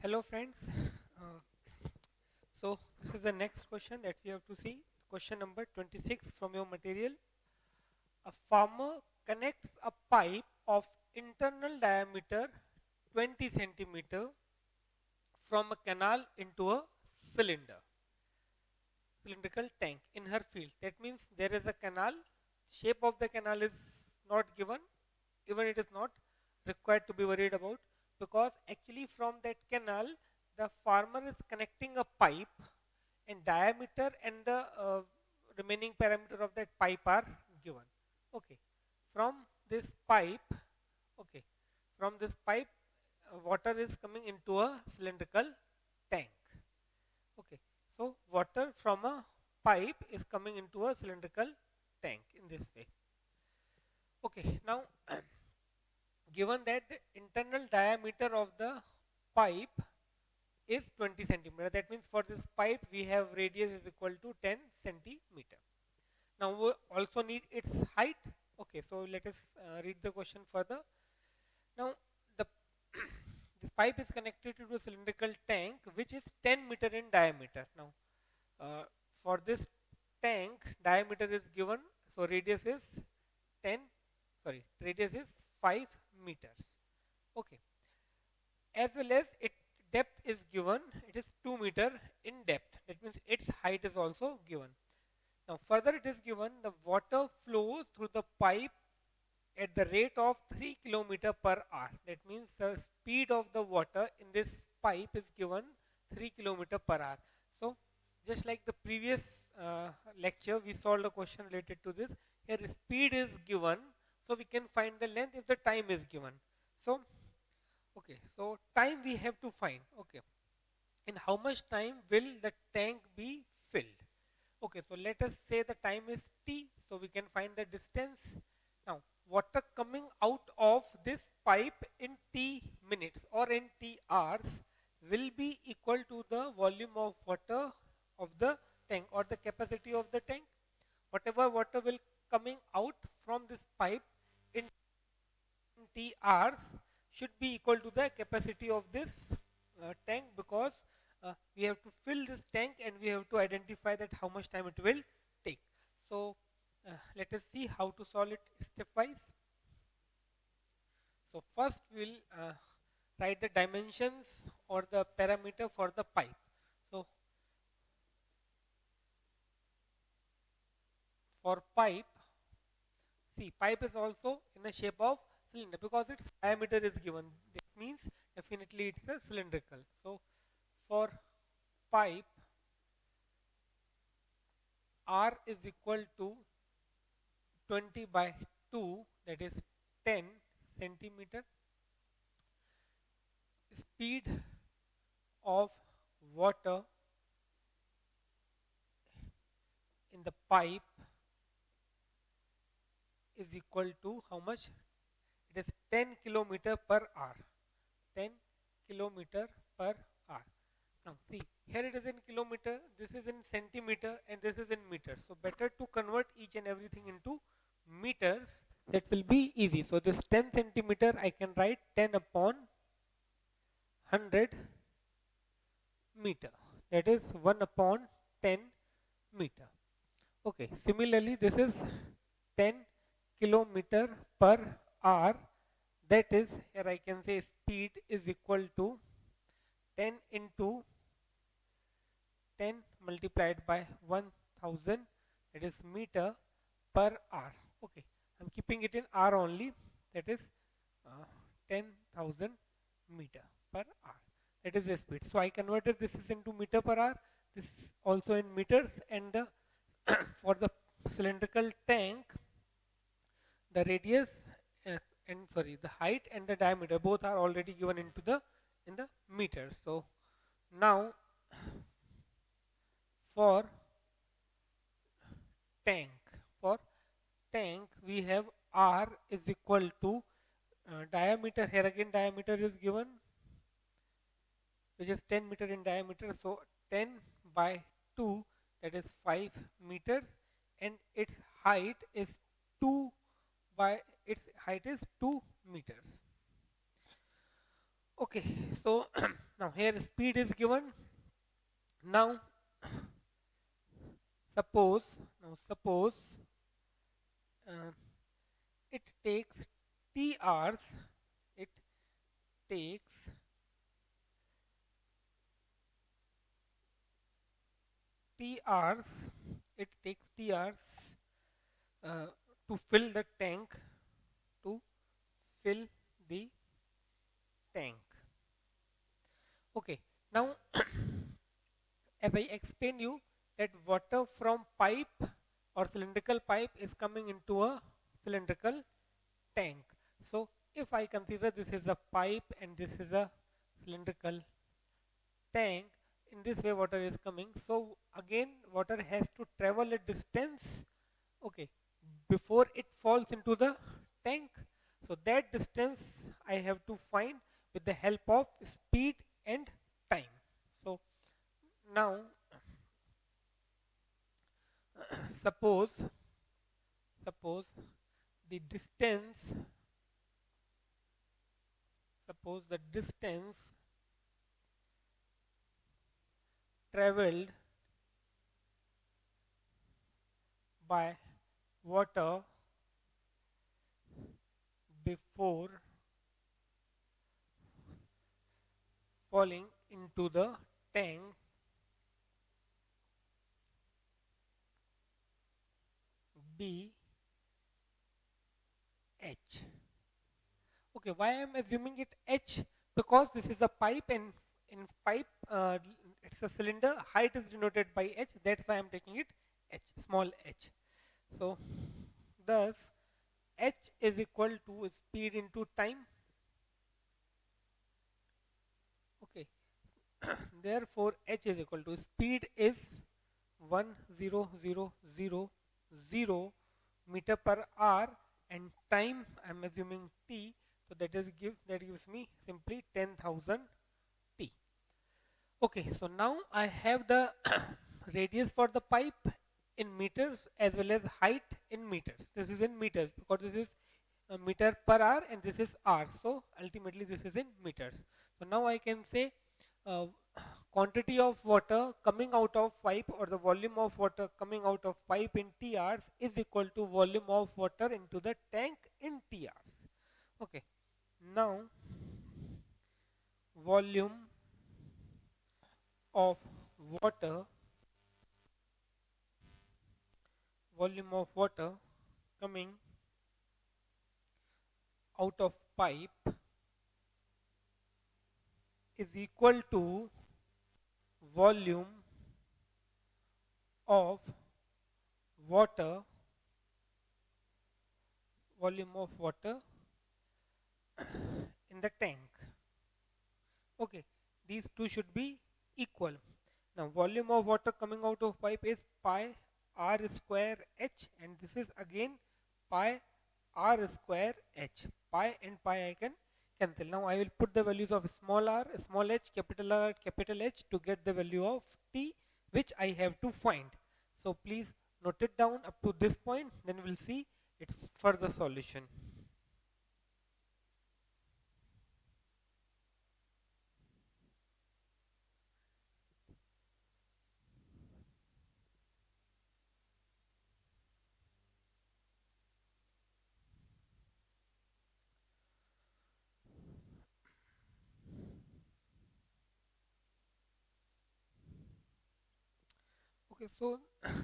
Hello friends. Uh, so this is the next question that we have to see. Question number 26 from your material. A farmer connects a pipe of internal diameter 20 centimeter from a canal into a cylinder, cylindrical tank in her field. That means there is a canal. Shape of the canal is not given. Even it is not required to be worried about, because actually from that canal the farmer is connecting a pipe, and diameter and the remaining parameter of that pipe are given. Okay, from this pipe, okay, from this pipe, water is coming into a cylindrical tank. Okay, so water from a pipe is coming into a cylindrical tank in this way. Okay, now given that the internal diameter of the pipe is 20 centimeter, that means for this pipe we have radius is equal to 10 centimeter. Now we also need its height. Okay, so let us read the question further. Now the this pipe is connected to a cylindrical tank which is 10 meter in diameter. Now uh, for this tank diameter is given, so radius is 10, sorry, radius is 5 meters. Okay, as well as it depth is given, it is 2 meter in depth, that means its height is also given. Now further it is given the water flows through the pipe at the rate of 3 kilometer per hour. That means the speed of the water in this pipe is given 3 kilometer per hour. So just like the previous lecture we solved a question related to this. Here speed is given, so we can find the length if the time is given. So okay, so time we have to find. Okay, in how much time will the tank be filled? Okay, so let us say the time is t, so we can find the distance. Now, water coming out of this pipe in t minutes or in t hours will be equal to the volume of water of the tank or the capacity of the tank. Whatever water will coming out from this pipe in t hours should be equal to the capacity of this tank, because we have to fill this tank and we have to identify that how much time it will take. So let us see how to solve it stepwise. So first we'll write the dimensions or the parameter for the pipe. So for pipe, see, pipe is also in the shape of cylinder because its diameter is given. That means definitely it's a cylindrical. So for pipe, R is equal to 20 by 2, that is 10 centimeter. Speed of water in the pipe is equal to how much? It is 10 kilometer per hour. 10 kilometer per hour. Now see, here it is in kilometer, this is in centimeter, and this is in meter. So better to convert each and everything into meters. That will be easy. So this 10 centimeter I can write 10 upon 100 meter. That is 1 upon 10 meter. Okay. Similarly, this is 10 kilometer per hour. That is, here I can say speed is equal to 10 into 10 multiplied by 1000, that is meter per hour. Okay, I'm keeping it in hour only, that is 10,000 meter per hour. That is the speed. So I converted this is into meter per hour, this also in meters, and the for the cylindrical tank, the radius and sorry, the height and the diameter both are already given into the in the meters. So now for tank. For tank, we have R is equal to diameter. Here again, diameter is given, which is 10 meter in diameter. So 10 by 2, that is 5 meters, and its height is 2 by its height is 2 meters. Okay, so Now here speed is given. Now suppose, suppose uh, it takes t hours, it takes t hours, it takes t hours uh, to fill the tank, to fill the tank. Okay, now as I explained you that water from pipe or cylindrical pipe is coming into a cylindrical tank. So if I consider this is a pipe and this is a cylindrical tank, in this way water is coming. So again water has to travel a distance, okay, before it falls into the tank. So that distance I have to find with the help of speed and time. So now suppose suppose the distance suppose the distance traveled by water before falling into the tank b h. Okay, why I am assuming it h? Because this is a pipe, and in pipe it's a cylinder, height is denoted by h, that's why I am taking it h, small h. So thus h is equal to speed into time. Okay, therefore h is equal to speed is 10000 meter per hour, and time I'm assuming t, so that gives me simply 10,000 t. Okay, so now I have the radius for the pipe in meters as well as height in meters. This is in meters because this is a meter per hour and this is hour. So ultimately this is in meters. So now I can say uh, quantity of water coming out of pipe, or the volume of water coming out of pipe in T hours is equal to volume of water into the tank in T hours. Okay. Now volume of water volume of water coming out of pipe is equal to volume of water volume of water in the tank. Okay, these two should be equal. Now volume of water coming out of pipe is pi r square h, and this is again pi r square h. Pi and pi I can cancel. Now I will put the values of small r, small h, capital R, capital H to get the value of t, which I have to find. So please note it down up to this point, then we'll see its further solution. Okay, so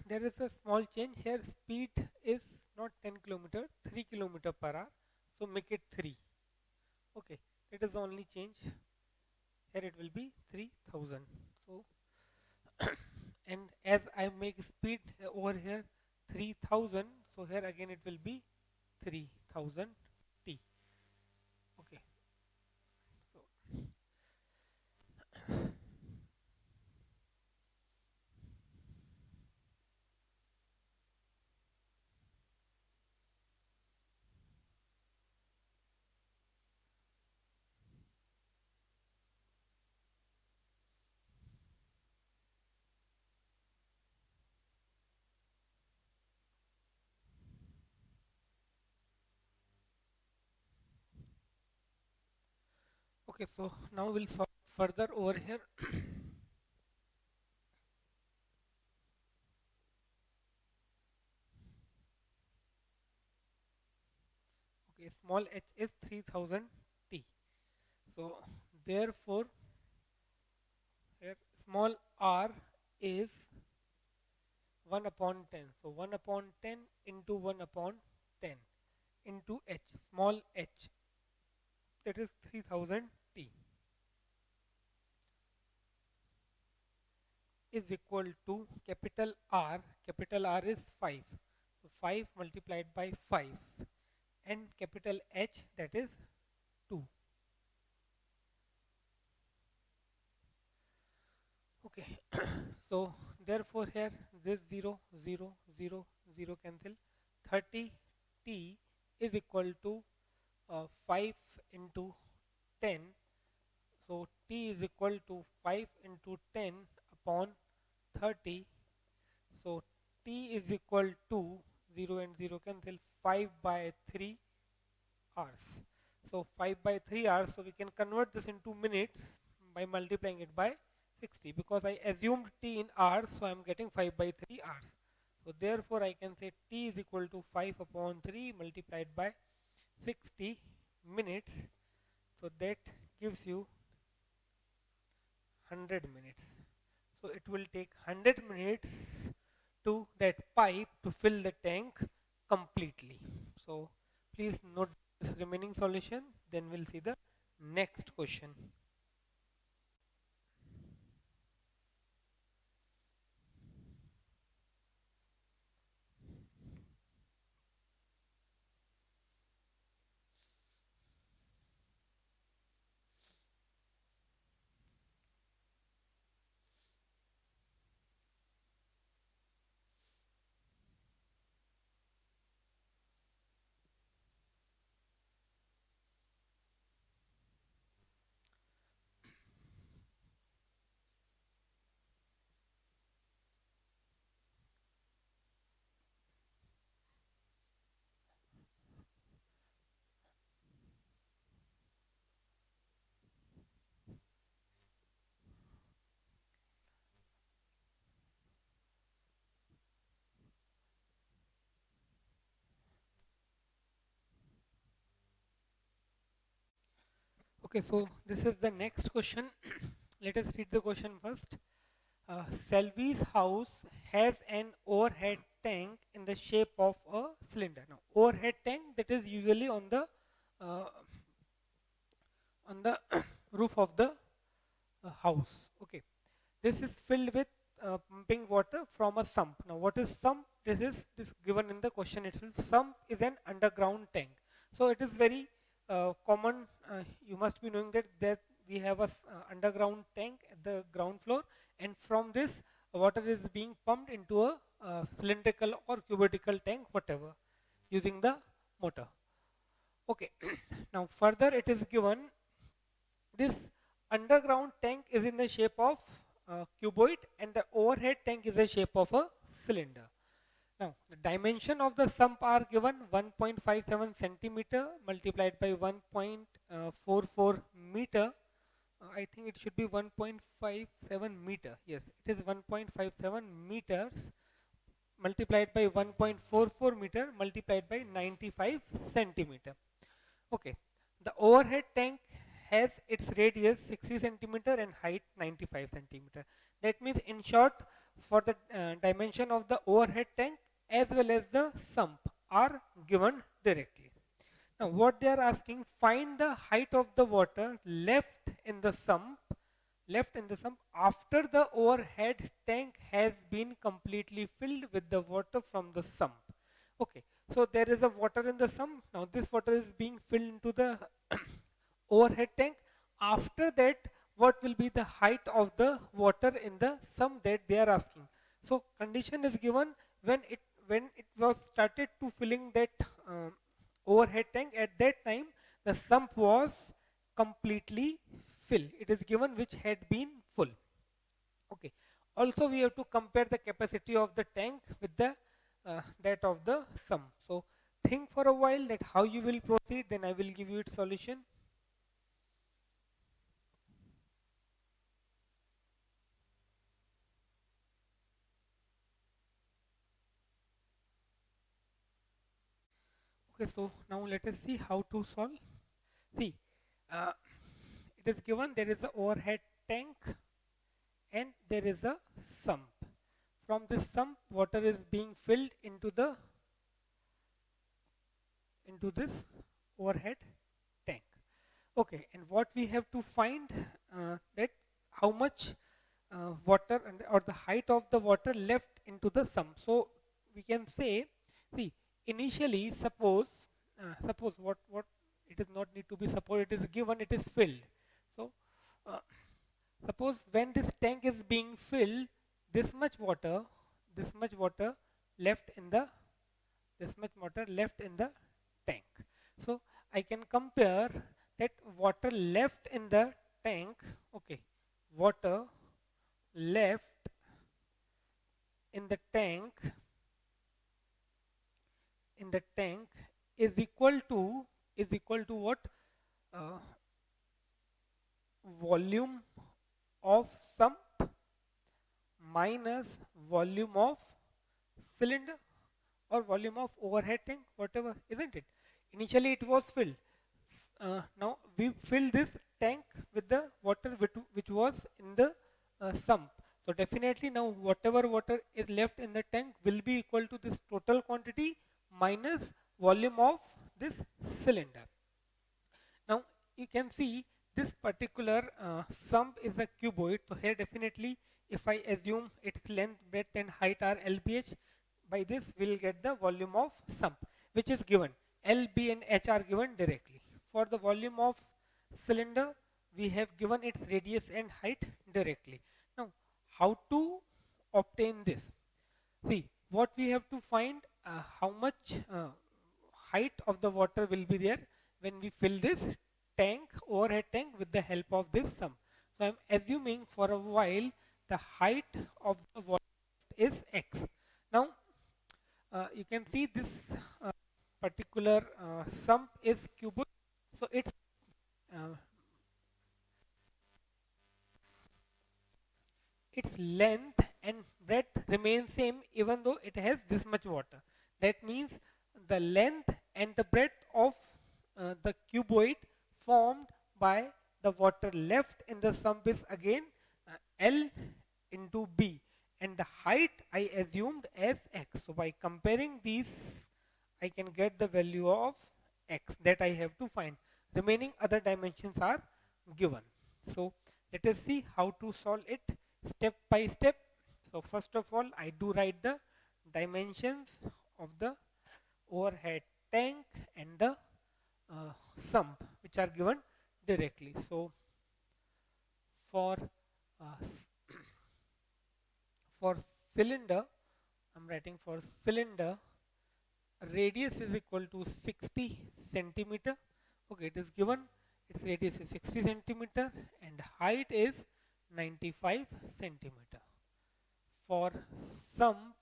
there is a small change here. Speed is not 10 kilometer, 3 kilometer per hour. So make it 3. Okay, that is the only change. Here it will be 3000. So and as I make speed over here 3000, so here again it will be 3000 t. Okay, so okay, so now we'll solve further over here. Okay, small h is 3000 T. So therefore here small r is 1 upon 10. So 1 upon 10 into 1 upon 10 into h, small h, that is 3000 T, is equal to capital R is 5. So 5 multiplied by 5 and capital H, that is 2. Okay, so therefore here this 0, 0, 0, 0 cancel. 30 T is equal to 5 into 10. So T is equal to 5 into 10 upon 30. So T is equal to 0 and 0 cancel, 5 by 3 hours. So 5 by 3 hours. So we can convert this into minutes by multiplying it by 60, because I assumed T in hours, so I am getting 5 by 3 hours. So therefore I can say T is equal to 5 upon 3 multiplied by 60 minutes. So that gives you 100 minutes. So it will take 100 minutes to that pipe to fill the tank completely. So please note this remaining solution, then we'll see the next question. Okay, so this is the next question. Let us read the question first. Selvi's house has an overhead tank in the shape of a cylinder. Now, overhead tank, that is usually uh, on the roof of the house. Okay, this is filled with pumping water from a sump. Now, what is sump? This given in the question itself. Sump is an underground tank. So it is very common. You must be knowing that we have a underground tank at the ground floor, and from this water is being pumped into a cylindrical or cubical tank, whatever, using the motor. Okay. Now further it is given this underground tank is in the shape of cuboid and the overhead tank is the shape of a cylinder. Now the dimension of the sump are given 1.57 centimeter multiplied by 1.44 meter. I think it should be 1.57 meter. Yes, it is 1.57 meters multiplied by 1.44 meter multiplied by 95 centimeter. Okay, the overhead tank has its radius 60 centimeter and height 95 centimeter. That means, in short, for the dimension of the overhead tank as well as the sump are given directly. Now, what they are asking, find the height of the water left in the sump after the overhead tank has been completely filled with the water from the sump. Okay, so there is a water in the sump. Now this water is being filled into the overhead tank. After that, what will be the height of the water in the sump that they are asking? So condition is given when it was started to filling that overhead tank. At that time, the sump was completely filled. It is given which had been full. Okay. Also, we have to compare the capacity of the tank with the that of the sump. So think for a while that how you will proceed. Then I will give you its solution. Okay, so now let us see how to solve. See, uh, it is given there is a overhead tank and there is a sump. From this sump, water is being filled into this overhead tank. Okay, and what we have to find that how much water or the height of the water left into the sump. So we can say, see, initially suppose what it is not need to be suppose, it is given, it is filled. So uh, suppose when this tank is being filled, this much water, this much water left in the this much water left in the tank. So I can compare that water left in the tank, okay, water left in the tank is equal to what? Uh, volume of sump minus volume of cylinder or volume of overhead tank, whatever, isn't it? Initially it was filled. Now we fill this tank with the water which was in the sump. So definitely now whatever water is left in the tank will be equal to this total quantity minus volume of this cylinder. Now you can see this particular sump is a cuboid. So here definitely if I assume its length, breadth and height are LBH, by this we'll get the volume of sump which is given. L, B and H are given directly. For the volume of cylinder we have given its radius and height directly. Now how to obtain this? See, what we have to find how much height of the water will be there when we fill this tank, overhead tank with the help of this sump. So I'm assuming for a while the height of the water is x. Now you can see this uh, particular sump is cuboid, so uh, its length and breadth remain same even though it has this much water. That means the length and the breadth of the cuboid formed by the water left in the sump is again L into B, and the height I assumed as x. So by comparing these I can get the value of x that I have to find. Remaining other dimensions are given. So let us see how to solve it step by step. So first of all, I do write the dimensions of the overhead tank and the sump which are given directly. So for uh, for cylinder, I'm writing for cylinder, radius is equal to 60 centimeter. Okay, it is given its radius is 60 centimeter and height is 95 centimeter. For sump,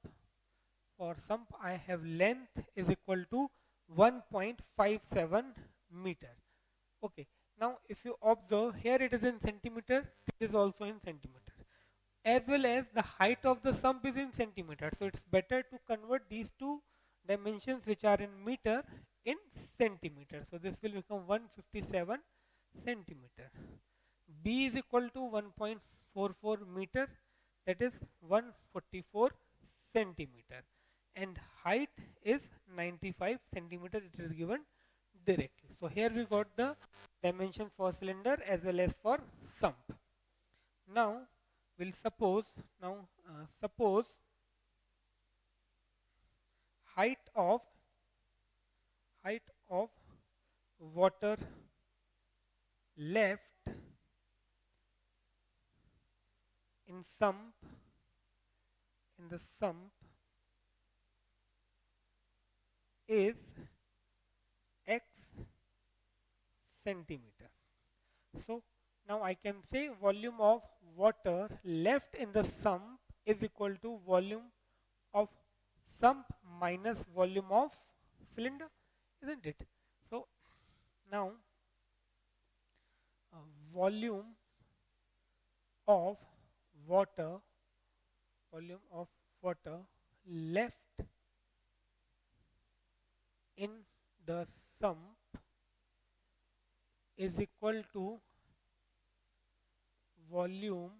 I have length is equal to 1.57 meter. Okay, now if you observe here it is in centimeter, this is also in centimeter, as well as the height of the sump is in centimeter. So it's better to convert these two dimensions which are in meter in centimeter. So this will become 157 centimeter. B is equal to 1.44 meter, that is 144 centimeter, and height is 95 centimeter, it is given directly. So here we got the dimensions for cylinder as well as for sump. Now we'll suppose height of water left in the sump is x centimeter. So now I can say volume of water left in the sump is equal to volume of sump minus volume of cylinder, isn't it? So now uh, volume of water volume of water left in the sump is equal to volume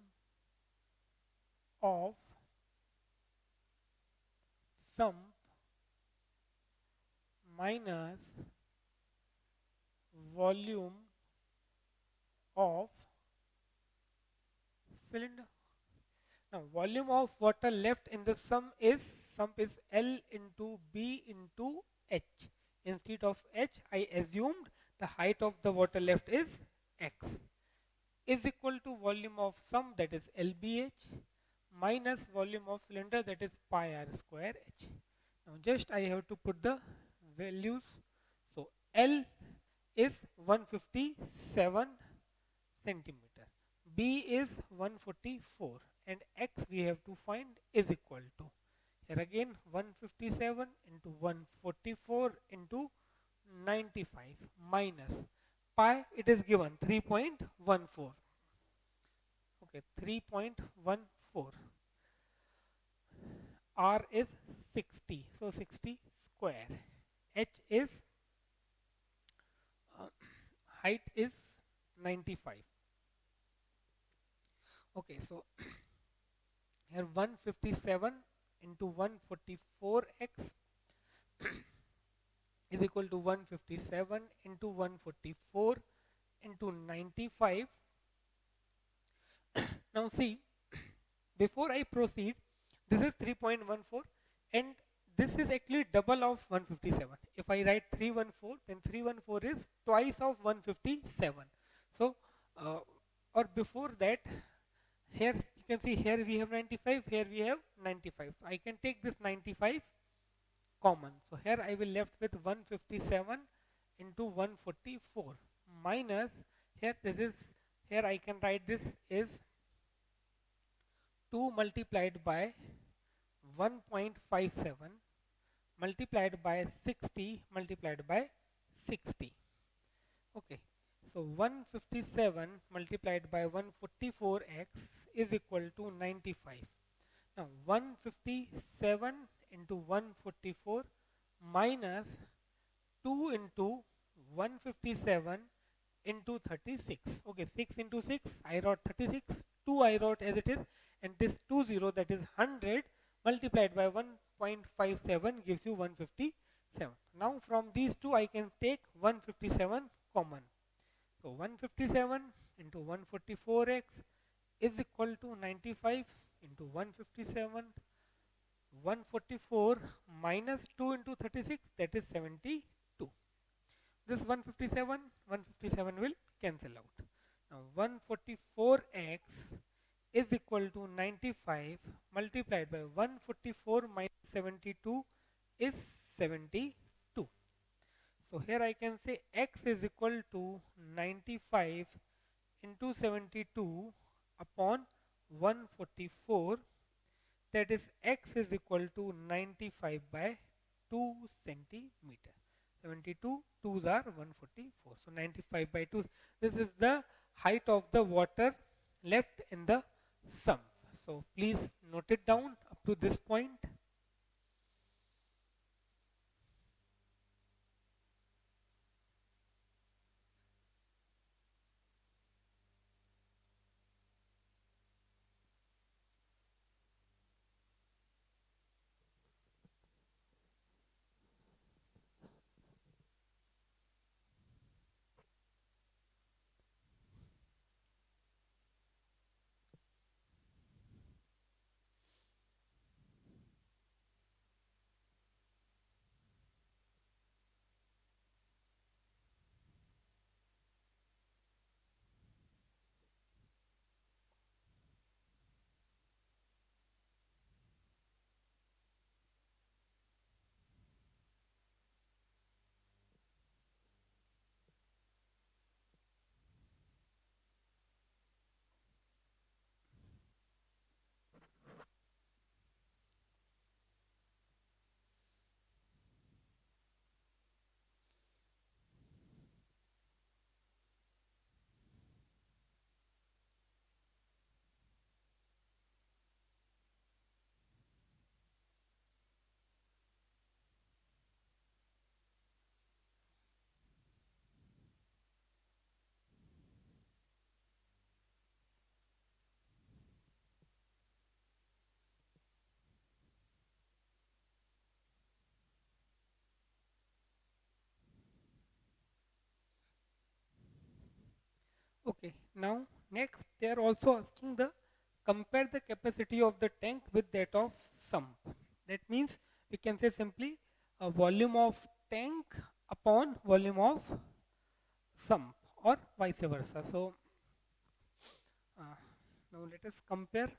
of sump minus volume of cylinder. Now volume of water left in the sump is L into B into H. Instead of H, I assumed the height of the water left is X, is equal to volume of sump, that is LBH, minus volume of cylinder, that is pi r square H. Now just I have to put the values. So L is 157 centimeter, B is 144, and X we have to find is equal to, here again 157 into 144 into 95 minus pi, it is given 3.14. Okay, 3.14. R is 60, so 60 square. H is height is 95. Okay, so here 157 into 144x is equal to 157 into 144 into 95. Now see, before I proceed, this is 3.14 and this is actually double of 157. If I write 314, then 314 is twice of 157. So, or before that, here you can see, here we have 95, here we have 95. So I can take this 95 common. So here I will left with 157 into 144 minus, here this is, here I can write this is 2 multiplied by 1.57 multiplied by 60 multiplied by 60. Okay, so 157 multiplied by 144x is equal to 95. Now 157 into 144 minus 2 into 157 into 36. Okay, 6 into 6, I wrote 36, 2 I wrote as it is, and this 20, that is 100 multiplied by 1.57 gives you 157. Now from these two I can take 157 common. So 157 into 144x is equal to 95 into 157, 144 minus 2 into 36, that is 72. This 157 will cancel out. Now 144x is equal to 95 multiplied by 144 minus 72 is 72. So here I can say x is equal to 95 into 72 upon 144, that is x is equal to 95 by 2 centimeter. 72 2s are 144, so 95 by 2, this is the height of the water left in the sump. So please note it down up to this point. Okay, now next they are also asking the compare the capacity of the tank with that of sump. That means we can say simply volume of tank upon volume of sump or vice versa. So now let us compare.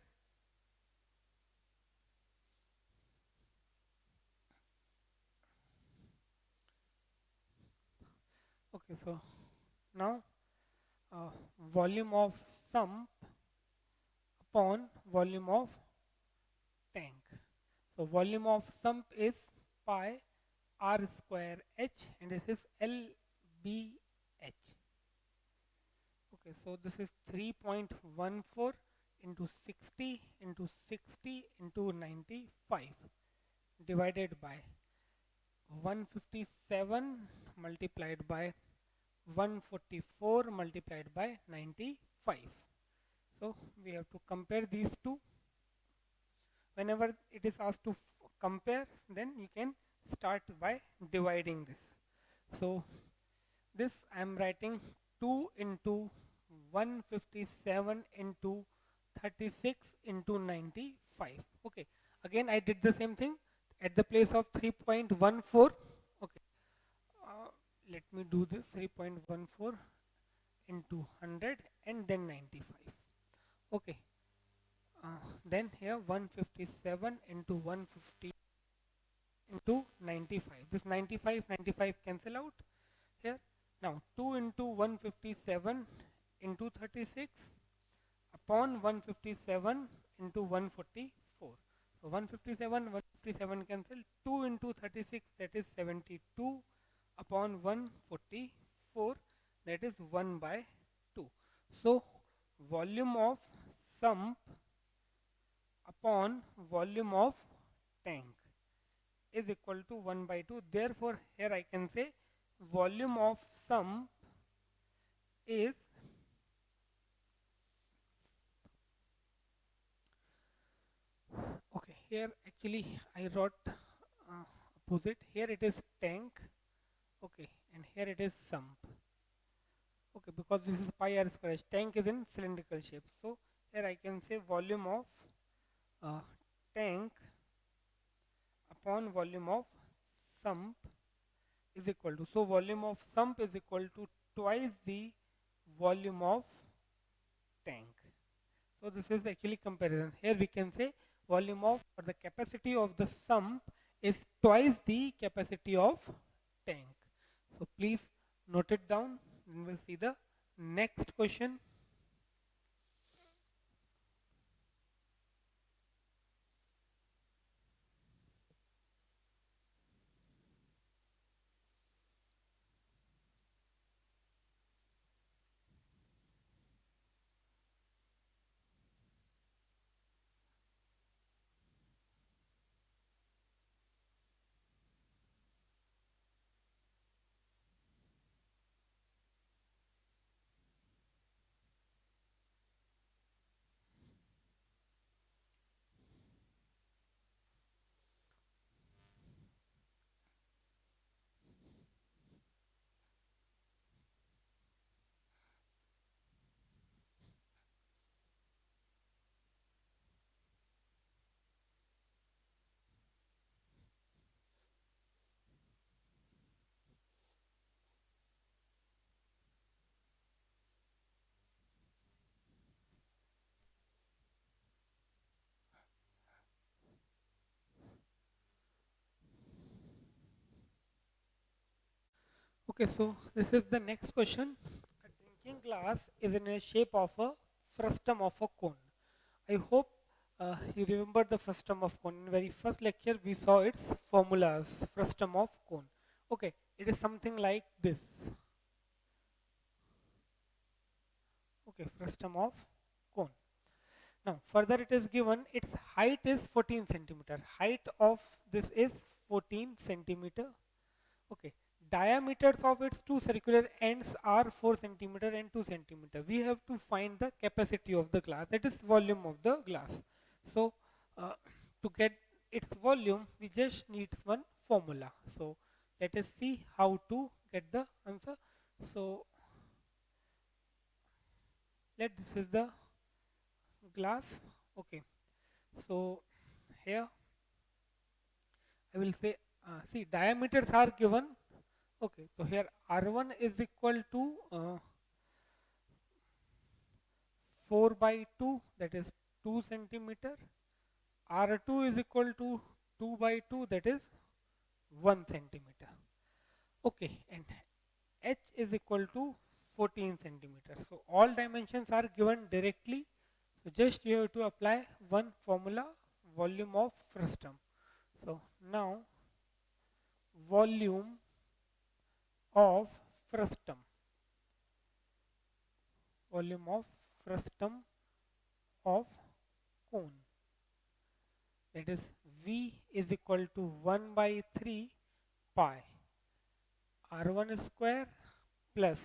Okay, so now uh, volume of sump upon volume of tank. So volume of sump is pi r square h and this is lbh. Okay, so this is 3.14 into 60 into 95 divided by 157 multiplied by 144 multiplied by 95. So we have to compare these two. Whenever it is asked to compare, then you can start by dividing this. So this I am writing 2 into 157 into 36 into 95. Okay, again I did the same thing at the place of 3.14. Okay, uh, let me do this 3.14 into 100 and then 95. Okay, then here 157 into 150 into 95. This 95 cancel out here. Now 2 into 157 into 36 upon 157 into 144. So 157 cancel. 2 into 36 that is 72 upon 144 that is 1 by 2. So volume of sump upon volume of tank is equal to 1 by 2. Therefore, here I can say volume of sump is okay. Here actually I wrote opposite. Here it is tank, okay, and here it is sump. Okay, because this is pi r square. Tank is in cylindrical shape. So here I can say volume of uh, tank upon volume of sump is equal to. So volume of sump is equal to twice the volume of tank. So this is actually comparison. Here we can say volume of or the capacity of the sump is twice the capacity of tank. So please note it down. Then we'll see the next question. Okay, so this is the next question. A drinking glass is in a shape of a frustum of a cone. I hope you remember the frustum of cone. In very first lecture, we saw its formulas. Frustum of cone. Okay, it is something like this. Okay, frustum of cone. Now, further it is given its height is 14 centimeter. Height of this is 14 centimeter. Okay, diameters of its two circular ends are 4 centimeter and 2 centimeter. We have to find the capacity of the glass, that is volume of the glass. So uh, to get its volume, we just need one formula. So let us see how to get the answer. So let this is the glass. Okay, so here I will say, see, diameters are given. Okay, so here R1 is equal to 4 by 2, that is 2 centimeter. R2 is equal to 2 by 2, that is 1 centimeter. Okay, and H is equal to 14 centimeters. So all dimensions are given directly. So just you have to apply one formula, volume of frustum. So now volume of frustum, volume of frustum of cone, that is V is equal to 1 by 3 pi R1 square plus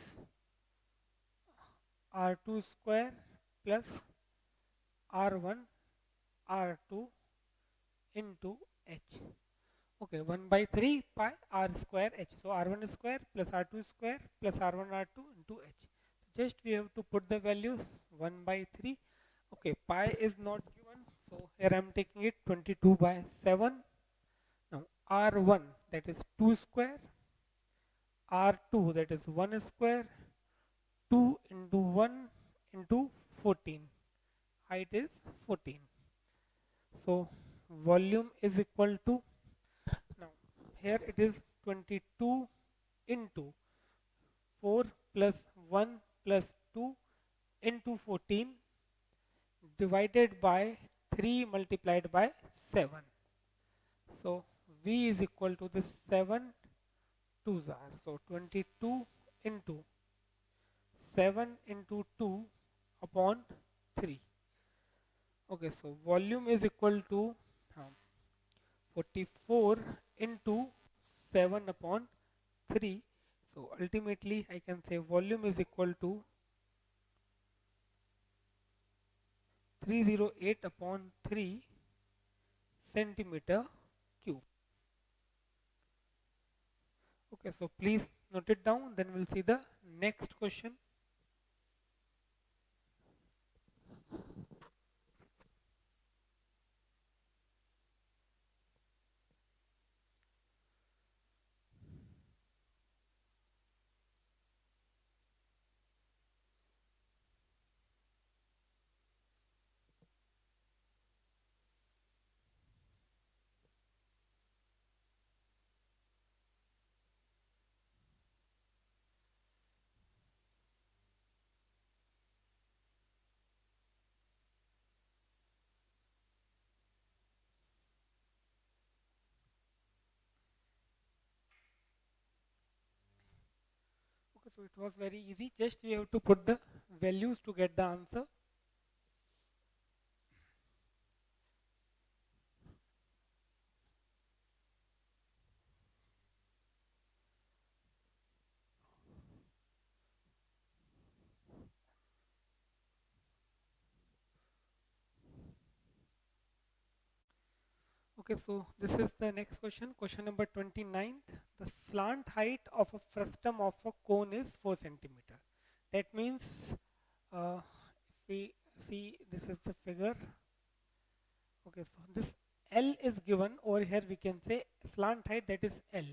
R2 square plus R1 R2 into H. Okay, 1 by 3 pi R square H. So R1 square plus R2 square plus R1 R2 into H. Just we have to put the values 1 by 3. Okay, pi is not given. So here I am taking it 22 by 7. Now R1, that is 2 square, R2, that is 1 square, 2 into 1 into 14. Height is 14. So volume is equal to, now here it is 22 into 4 plus 1 plus 2 into 14 divided by 3 multiplied by 7. So V is equal to this 7 2s are. So 22 into 7 into 2 upon 3. Okay, so volume is equal to 44 into 7 upon 3. So ultimately I can say volume is equal to 308 upon 3 centimeter cube. Okay, so please note it down, then we'll see the next question. Okay, so it was very easy, just we have to put the values to get the answer. Okay, so this is the next question, question number 29th. The slant height of a frustum of a cone is 4 centimeter. That means if we see, this is the figure. Okay, so this L is given over here, we can say slant height, that is L,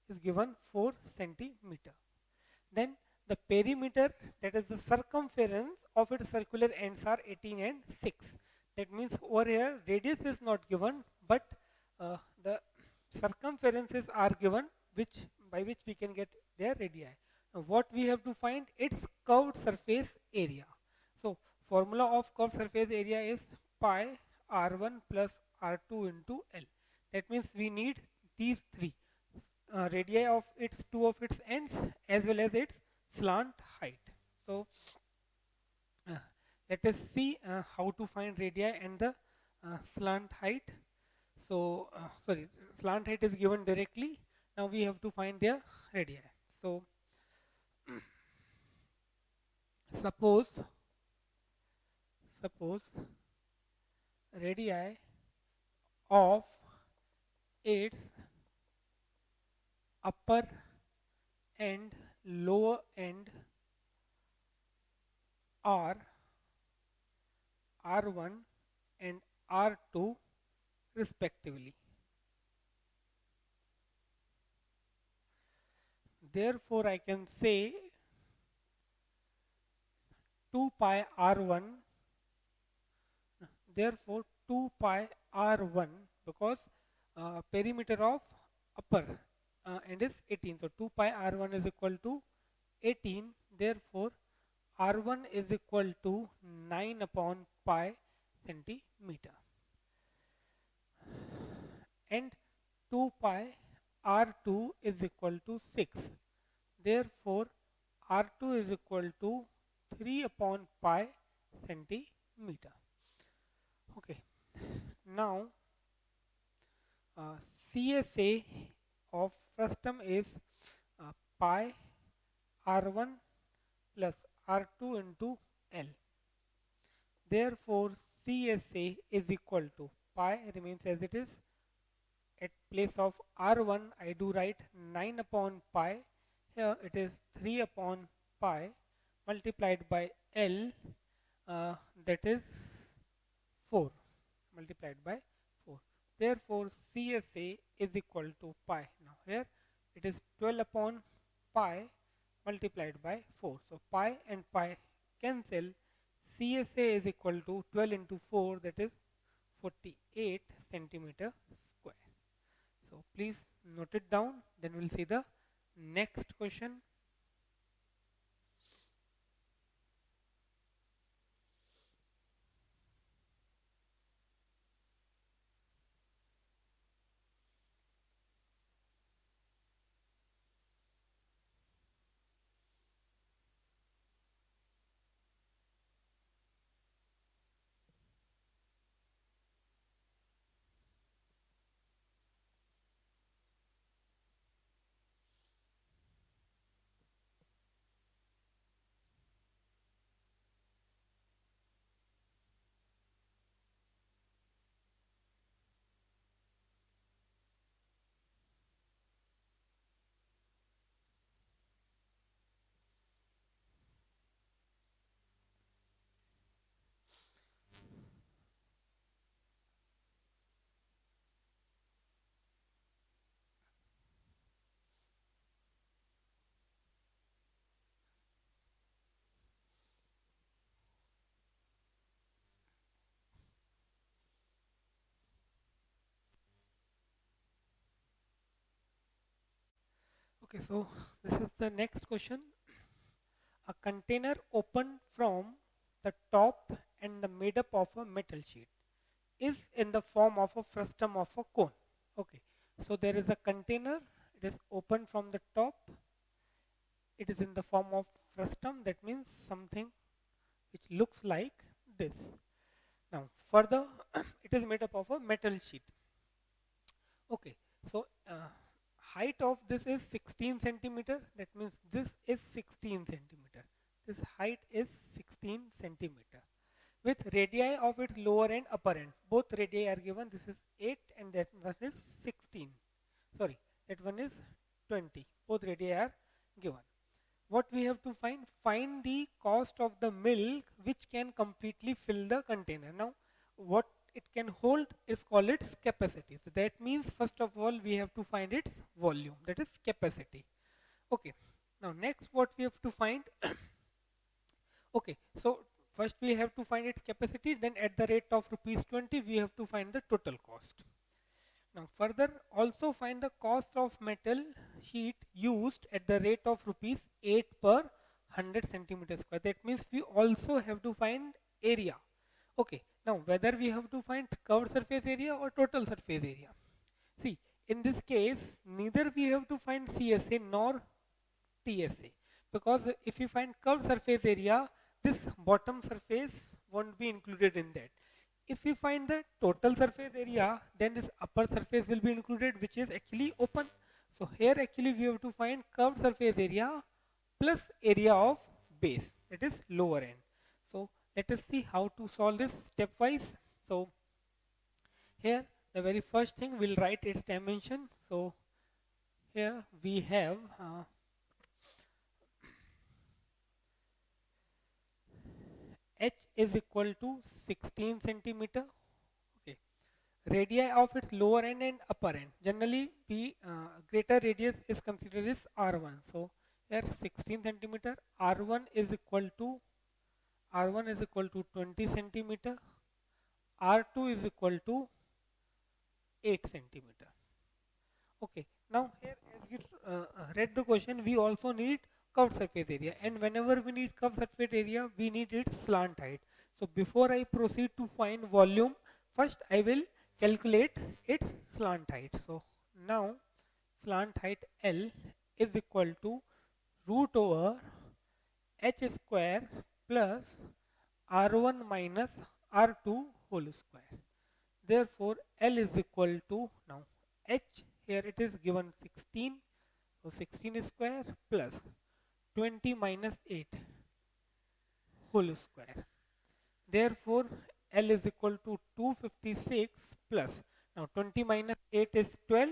is given 4 centimeter. Then the perimeter, that is the circumference of its circular ends, are 18 and 6. That means over here radius is not given, but the circumferences are given, which by which we can get their radii. Now what we have to find, its curved surface area. So formula of curved surface area is pi r1 plus r2 into L. That means we need these three, radii of its two of its ends as well as its slant height. So uh, let us see how to find radii and the slant height. So sorry, slant height is given directly. Now we have to find their radii. So suppose radii of its upper and lower end are R1 and R2 respectively. Therefore, I can say 2 pi R1, therefore 2 pi R1, because perimeter of upper end is 18. So 2 pi R1 is equal to 18. Therefore, R1 is equal to 9 upon pi centimeter. And 2 pi R2 is equal to 6. Therefore, R2 is equal to 3 upon pi centimeter. Okay. Now, CSA of frustum is pi R1 plus R2 into L. Therefore, CSA is equal to pi remains as it is. At place of R1, I do write 9 upon pi. Here it is 3 upon pi multiplied by L, that is 4 multiplied by 4. Therefore, CSA is equal to pi. Now here it is 12 upon pi multiplied by 4. So pi and pi cancel. CSA is equal to 12 into 4, that is 48 centimeter square. So please note it down. Then we'll see the next question. Okay, so this is the next question. A container opened from the top and the made up of a metal sheet is in the form of a frustum of a cone. Okay, so there is a container, it is open from the top, it is in the form of frustum, that means something which looks like this. Now further it is made up of a metal sheet. Okay, so height of this is 16 centimeter, that means this is 16 centimeter. This height is 16 centimeter with radii of its lower and upper end. Both radii are given. This is 8 and that one is 16. Sorry, that one is 20. Both radii are given. What we have to find? Find the cost of the milk which can completely fill the container. Now, what it can hold is called its capacity. So that means first of all we have to find its volume, that is capacity. Okay. Now next what we have to find? Okay, so first we have to find its capacity, then at the rate of rupees 20 we have to find the total cost. Now further also find the cost of metal sheet used at the rate of rupees 8 per 100 centimeter square. That means we also have to find area. Okay, now whether we have to find curved surface area or total surface area. See, in this case neither we have to find CSA nor TSA, because if you find curved surface area, this bottom surface won't be included in that. If we find the total surface area, then this upper surface will be included, which is actually open. So here actually we have to find curved surface area plus area of base, that is lower end. So let us see how to solve this stepwise. So here the very first thing we'll write its dimension. So here we have H is equal to 16 centimeter. Okay, radii of its lower end and upper end. Generally, greater radius is considered as R1. So here 16 centimeter. R1 is equal to 20 centimeter. R2 is equal to 8 centimeter. Okay, now here as we read the question, we also need curved surface area, and whenever we need curved surface area, we need its slant height. So before I proceed to find volume, first I will calculate its slant height. So now slant height L is equal to root over h square plus r1 minus r2 whole square. Therefore, L is equal to, now h here it is given 16, so 16 square plus 20 minus 8 whole square. Therefore, L is equal to 256 plus, now 20 minus 8 is 12,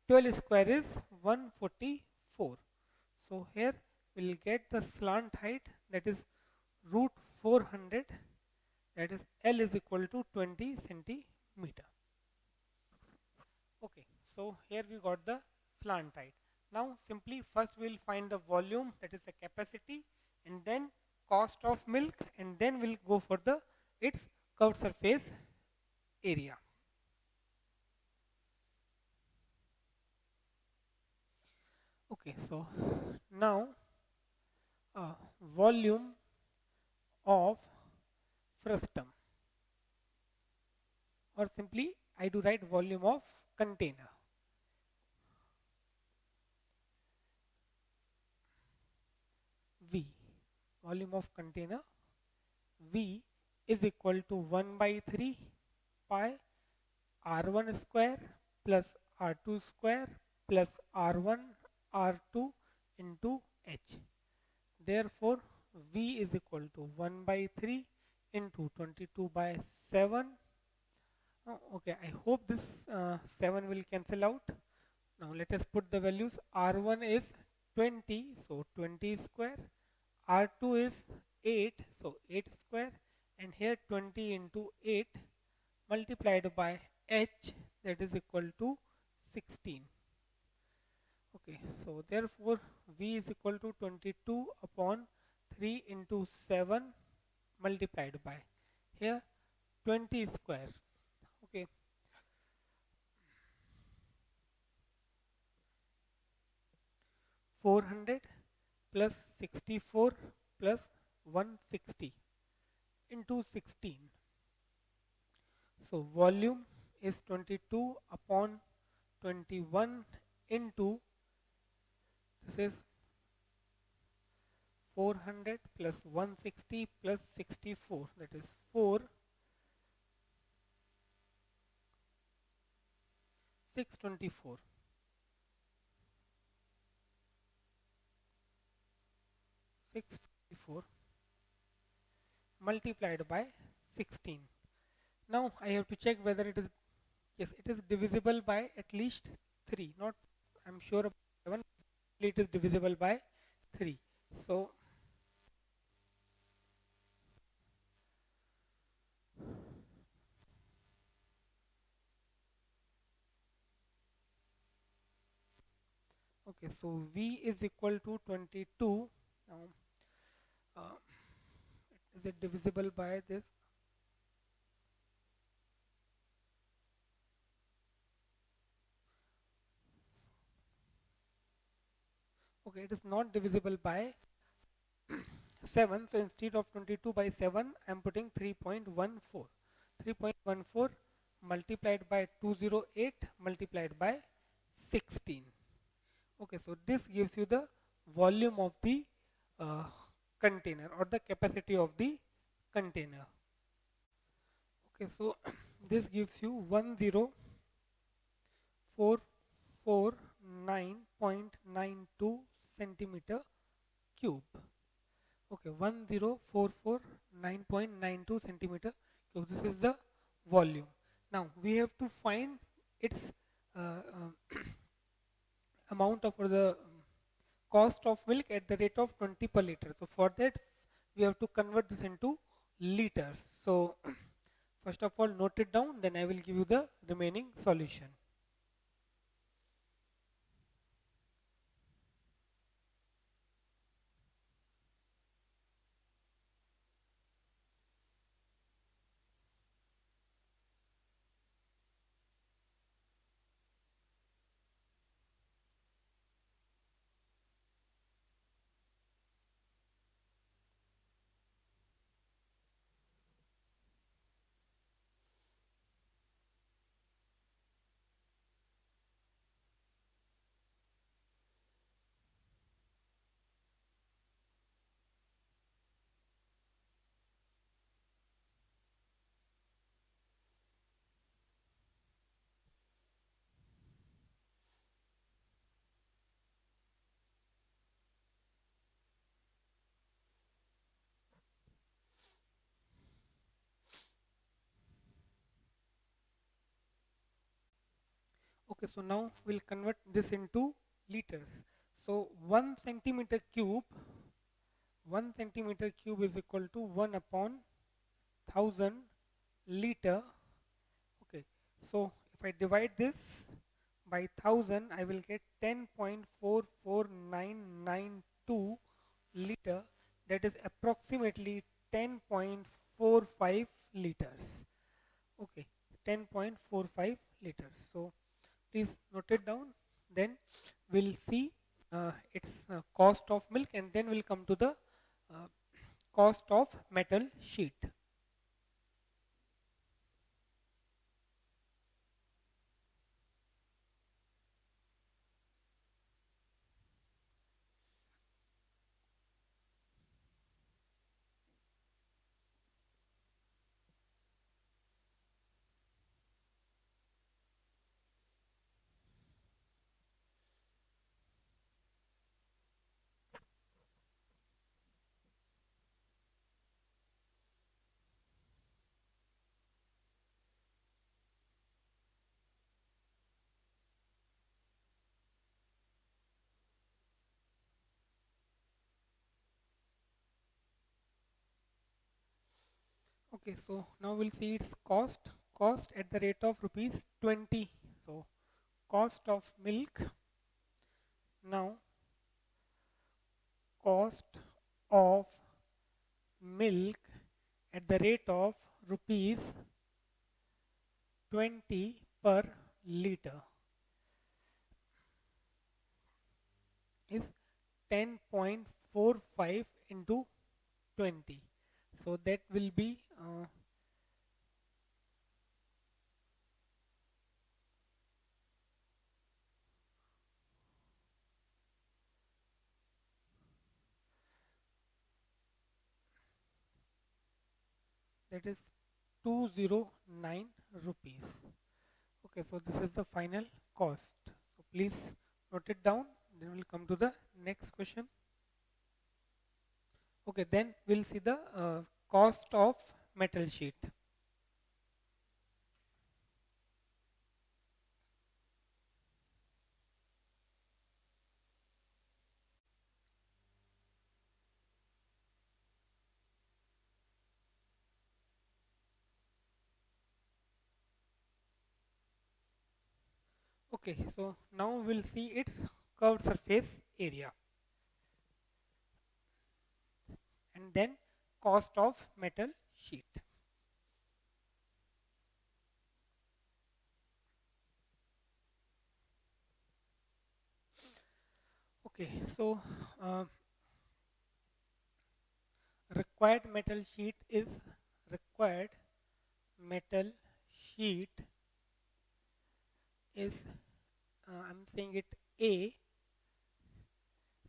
12 square is 144. So here we will get the slant height, that is root 400, that is L is equal to 20 centimeter. Okay, so here we got the slant height. Now simply first we will find the volume, that is the capacity, and then cost of milk, and then we'll go for the its curved surface area. Okay, so now volume of frustum, or simply I do write volume of container. V, volume of container V is equal to 1 by 3 pi r1 square plus r2 square plus r1 r2 into h. Therefore, V is equal to 1 by 3 into 22 by 7. Oh, okay, I hope this 7 will cancel out. Now let us put the values. R1 is 20, so 20 square. R2 is 8, so 8 square. And here 20 into 8 multiplied by h, that is equal to 16. Okay, so therefore V is equal to 22 upon 3 into 7 multiplied by here 20 square. Okay, 400 plus 64 plus 160 into 16. So volume is 22 upon 21 into, this is 400 plus 160 plus 64, that is 4, 624. 624 multiplied by 16. Now I have to check whether it is, yes, it is divisible by at least 3, not I'm sure about 7, it is divisible by 3. So okay, so V is equal to 22. Now uh, is it divisible by this? Okay, it is not divisible by 7, so instead of 22 by 7 I am putting 3.14. 3.14 multiplied by 208 multiplied by 16. Okay, so this gives you the volume of the uh, container, or the capacity of the container. Okay, so this gives you 10449.92 centimeter cube. Okay, 10449.92 centimeter cube. This is the volume. Now we have to find its amount of, or the cost of milk at the rate of 20 per liter. So for that we have to convert this into liters. So first of all, note it down, then I will give you the remaining solution. Okay, so now we'll convert this into liters. So 1 centimeter cube is equal to 1 upon 1000 liter. Okay, so if I divide this by 1000, I will get 10.44992 liter. That is approximately 10.45 liters. Okay, 10.45 liters. So please note it down. Then we'll see its cost of milk, and then we'll come to the uh, cost of metal sheet. Okay, so now we'll see its cost. Cost at the rate of rupees 20. So cost of milk. Now cost of milk at the rate of rupees 20 per liter is 10.45 into 20. So that will be that is 209 rupees. Okay, so this is the final cost. So please note it down. Then we'll come to the next question. Okay, then we'll see the cost of metal sheet. Okay, so now we'll see its curved surface area, and then cost of metal sheet. Okay, so uh, required metal sheet is required metal sheet is I'm saying it A.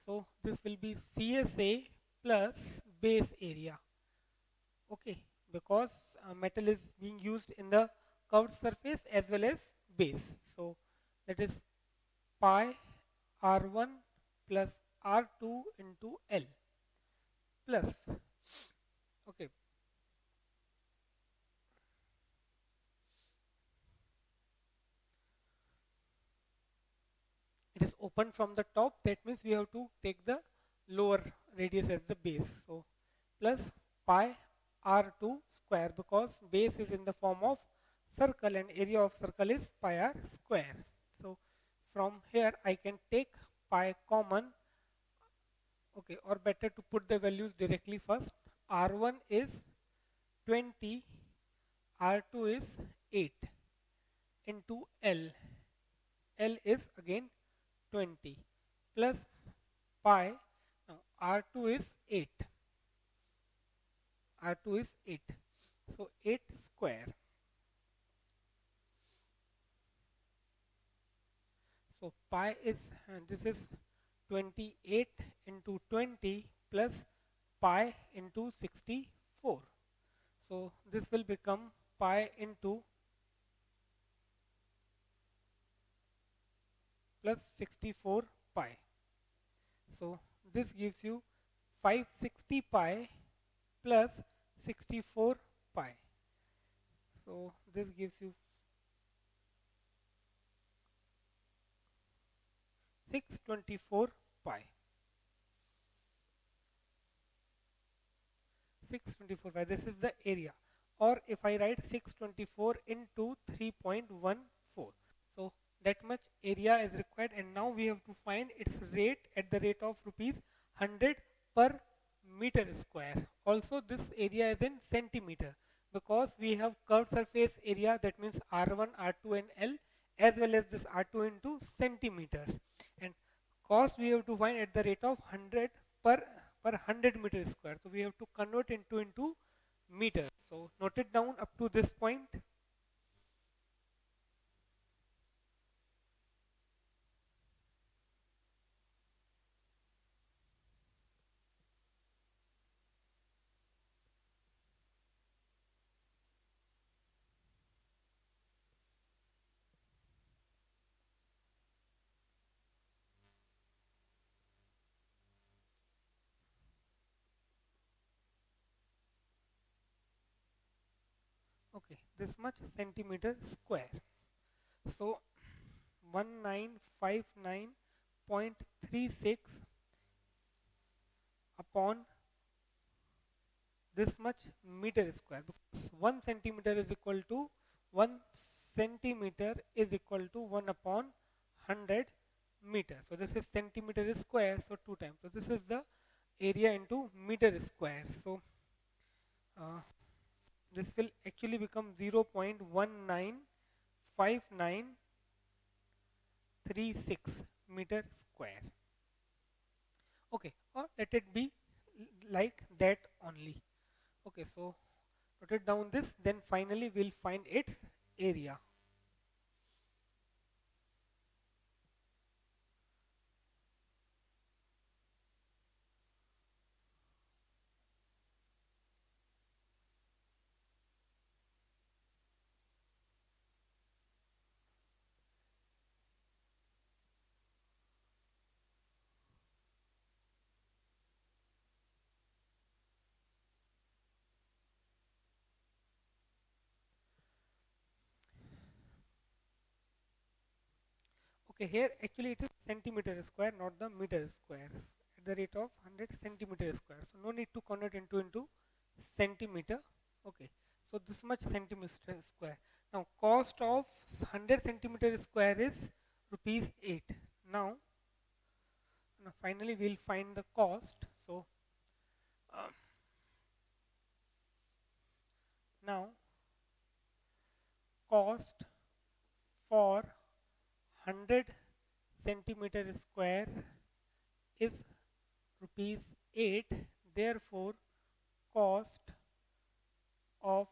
So this will be CSA plus base area. Okay, because metal is being used in the curved surface as well as base. So that is pi R1 plus R2 into L plus. Okay, it is open from the top. That means we have to take the lower radius as the base. So plus pi r2 square, because base is in the form of circle and area of circle is pi r square. So from here I can take pi common. Okay, or better to put the values directly first. R1 is 20, R2 is 8 into L. L is again 20 plus pi. Now R2 is 8. R2 is 8. So 8 square. So pi is, and this is 28 into 20 plus pi into 64. So this will become pi into plus 64 pi. So this gives you 560 pi plus 64 pi. So this gives you 624 pi. 624 pi. This is the area. Or if I write 624 into 3.14. So that much area is required, and now we have to find its rate at the rate of rupees 100 per meter square. Also this area is in centimeter, because we have curved surface area, that means R1, R2 and L, as well as this R2 into centimeters, and cost we have to find at the rate of 100 per 100 meter square. So we have to convert into meters. So note it down up to this point. Okay, this much centimeter square. So 1959.36 upon this much meter square, because 1 centimeter is equal to 1 centimeter is equal to 1 upon 100 meter. So this is centimeter square, so 2 times. So this is the area into meter square. So this will actually become 0.195936 meter square. Okay, or let it be like that only. Okay, so note it down this, then finally we'll find its area. Okay, here actually it is centimeter square, not the meter square, at the rate of 100 centimeter square. So no need to convert into centimeter. Okay, so this much centimeter square. Now cost of 100 centimeter square is rupees 8. Now, finally we'll find the cost. So uh, now cost for 100 centimeter square is rupees 8. Therefore cost of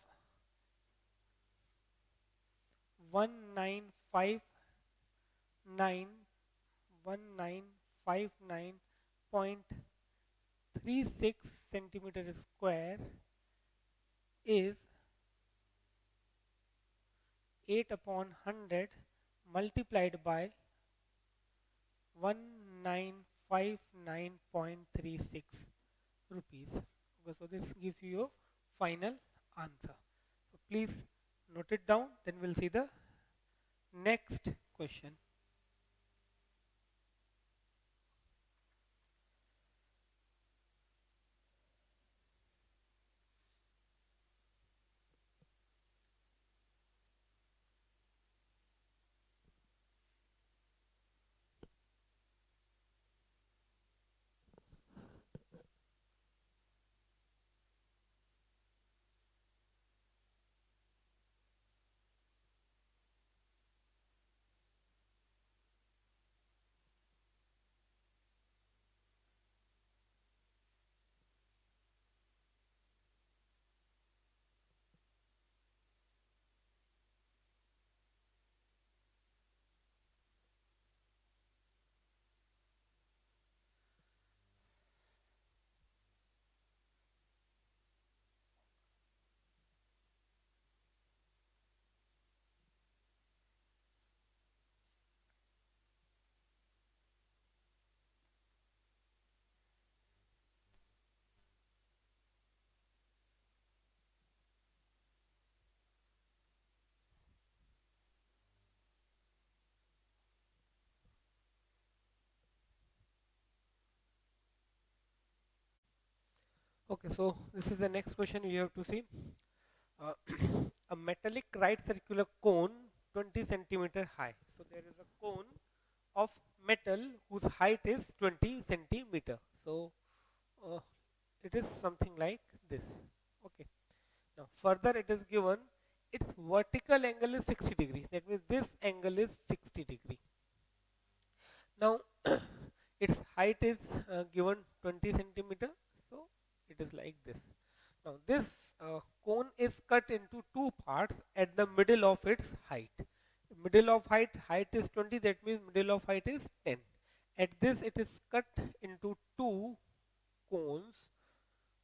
1959.36 centimeter square is 8 upon 100 multiplied by 1959.36 rupees. Okay, so this gives you your final answer. So please note it down, then we'll see the next question. Okay, so this is the next question you have to see. uh, a metallic right circular cone 20 centimeter high. So there is a cone of metal whose height is 20 centimeter. So uh, it is something like this. Okay. Now further it is given its vertical angle is 60 degree. That means this angle is 60 degree. Now its height is given 20 centimeter. So it is like this. Now this cone is cut into two parts at the middle of its height. Middle of height is 20, that means middle of height is 10. At this it is cut into two cones,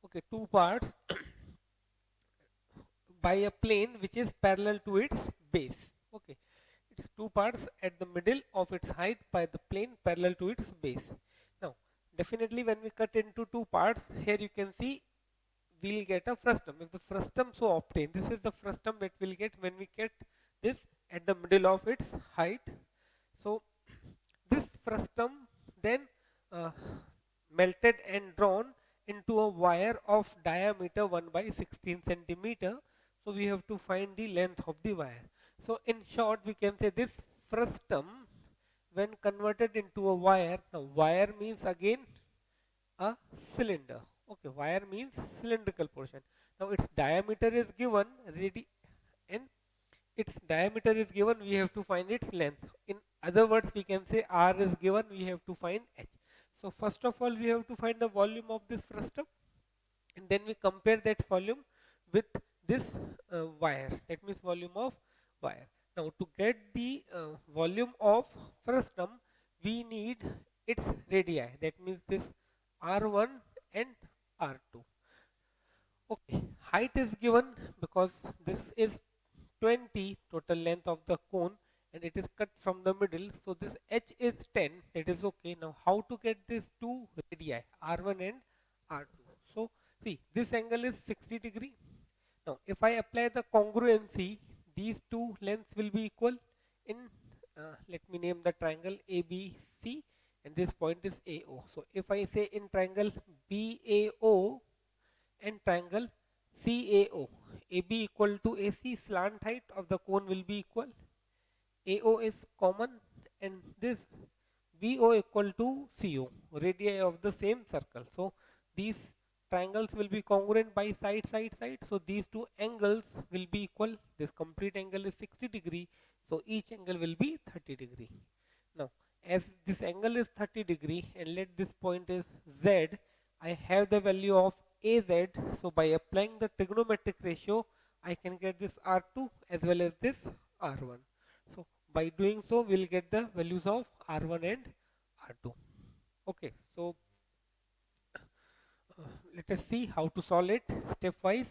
okay, two parts by a plane which is parallel to its base. Okay, it's two parts at the middle of its height by the plane parallel to its base. Now definitely when we cut into two parts, here you can see we'll get a frustum. If the frustum so obtained, this is the frustum that we'll get when we get this at the middle of its height. So this frustum then uh, melted and drawn into a wire of diameter 1 by 16 centimeter. So we have to find the length of the wire. So in short, we can say this frustum, when converted into a wire, now wire means again a cylinder. Okay, wire means cylindrical portion. Now its diameter is given ready, and its diameter is given, we have to find its length. In other words, we can say R is given, we have to find H. So first of all, we have to find the volume of this frustum, and then we compare that volume with this wire. That means volume of wire. Now to get the volume of frustum, we need its radii. That means this R1 and R2. Okay, height is given because this is 20 total length of the cone and it is cut from the middle. So this H is 10, that is okay. Now how to get these two radii, R1 and R2? So see, this angle is 60 degree. Now if I apply the congruency, these two lengths will be equal in, let me name the triangle ABC, and this point is AO. So if I say in triangle BAO and triangle CAO, AB equal to AC, slant height of the cone will be equal, AO is common, and this BO equal to CO, radii of the same circle. So these triangles will be congruent by side. So these two angles will be equal. This complete angle is 60 degree. So each angle will be 30 degree. Now as this angle is 30 degree and let this point is Z, I have the value of AZ. So by applying the trigonometric ratio, I can get this R2 as well as this R1. So by doing so, we'll get the values of R1 and R2. Okay, so let us see how to solve it stepwise.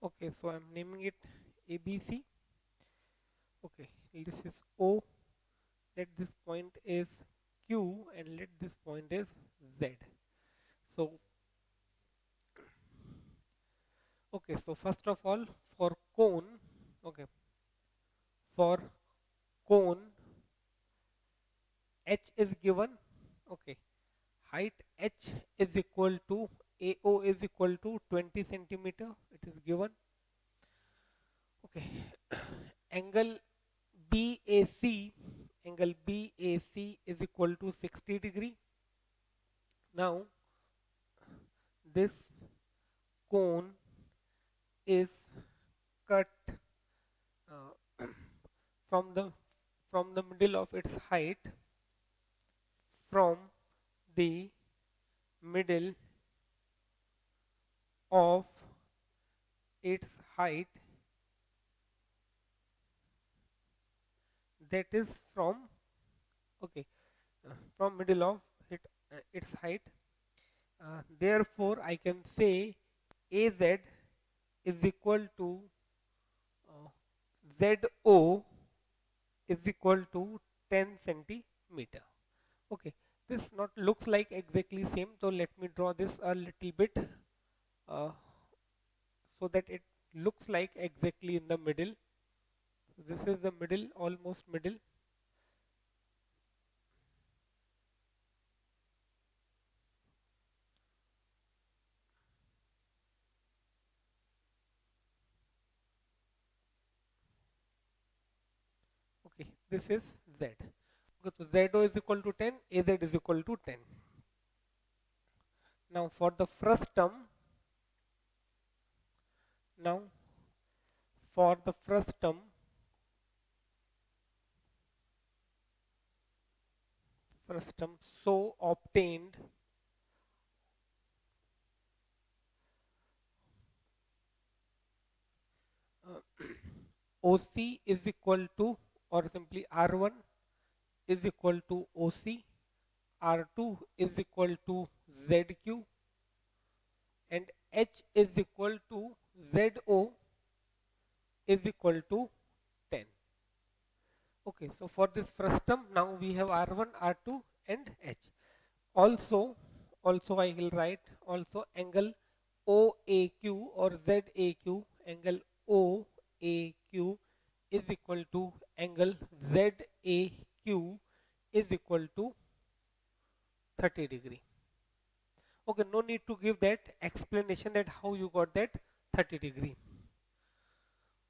Okay, so I'm naming it ABC. Okay, this is O. Let this point is Q and let this point is Z. So okay, so first of all, for cone, okay, for cone, H is given. Okay, height H is equal to AO is equal to 20 centimeter. It is given. Okay, angle BAC, angle BAC is equal to 60 degree. Now this cone is cut from the from the middle of its height, from the middle of its height, that is from, okay, from middle of its height. Therefore I can say AZ is equal to ZO is equal to 10 centimeter. Okay, this not looks like exactly same, so let me draw this a little bit uh, so that it looks like exactly in the middle. This is the middle, almost middle. Okay, this is Z. Okay, so ZO is equal to 10, AZ is equal to 10. Now for the frustum, now for the frustum so obtained, OC is equal to, or simply R1 is equal to OC, R2 is equal to ZQ, and H is equal to ZO is equal to 10. Okay, so for this frustum, now we have R1, R2 and H. Also, I will write also angle OAQ or ZAQ, angle OAQ is equal to angle ZAQ is equal to 30 degree. Okay, no need to give that explanation that how you got that 30 degree.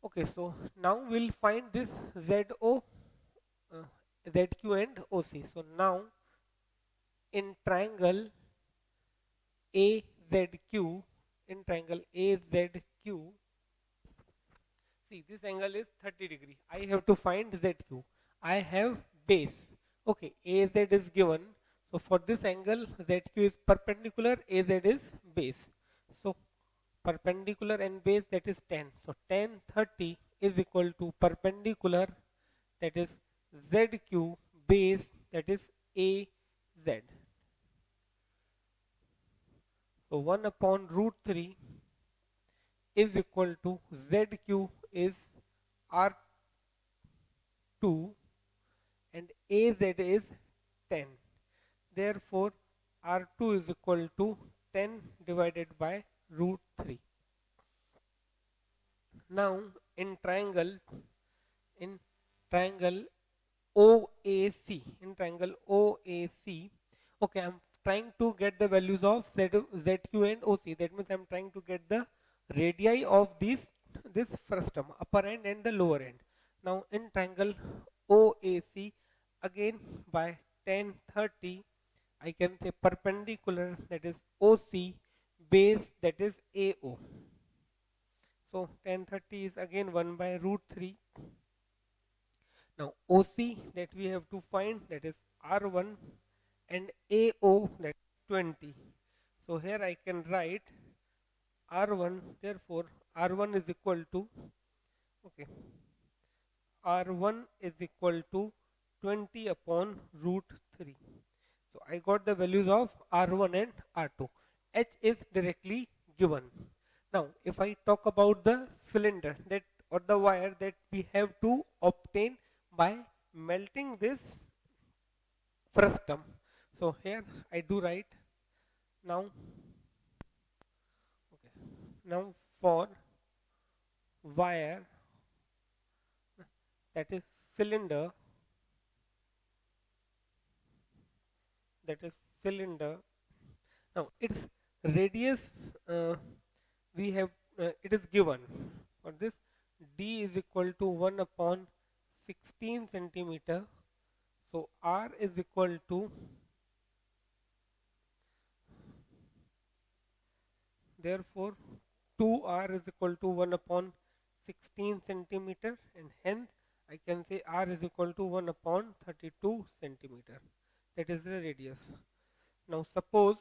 Okay, so now we'll find this ZO, uh, ZQ and OC. So now in triangle AZQ, in triangle AZQ, see this angle is 30 degree. I have to find ZQ. I have base. Okay, AZ is given. So for this angle, ZQ is perpendicular, AZ is base. So perpendicular and base, that is 10. So tan 30 is equal to perpendicular, that is ZQ, base, that is AZ. So 1 upon root 3 is equal to ZQ is R2 and AZ is 10. Therefore, R2 is equal to 10 divided by root 3. Now, in in triangle OAC, okay, I'm trying to get the values of ZQ and OC. That means I'm trying to get the radii of this frustum, upper end and the lower end. Now, in triangle OAC, again by tan 30, I can say perpendicular, that is OC, base, that is AO. So tan 30 is again 1 by root 3. Now OC that we have to find, that is R1, and AO, that is 20. So here I can write R1, therefore R1 is equal to, okay, R1 is equal to 20 upon root 3. So I got the values of R1 and R2. H is directly given. Now if I talk about the cylinder that or the wire that we have to obtain by melting this frustum. So here I do write now, okay, now for wire, that is cylinder, that is cylinder. Now its radius, we have, it is given for this, D is equal to 1 upon 16 centimeter. So R is equal to, therefore 2R is equal to 1 upon 16 centimeter, and hence I can say r is equal to 1 upon 32 centimeter. That is the radius. Now suppose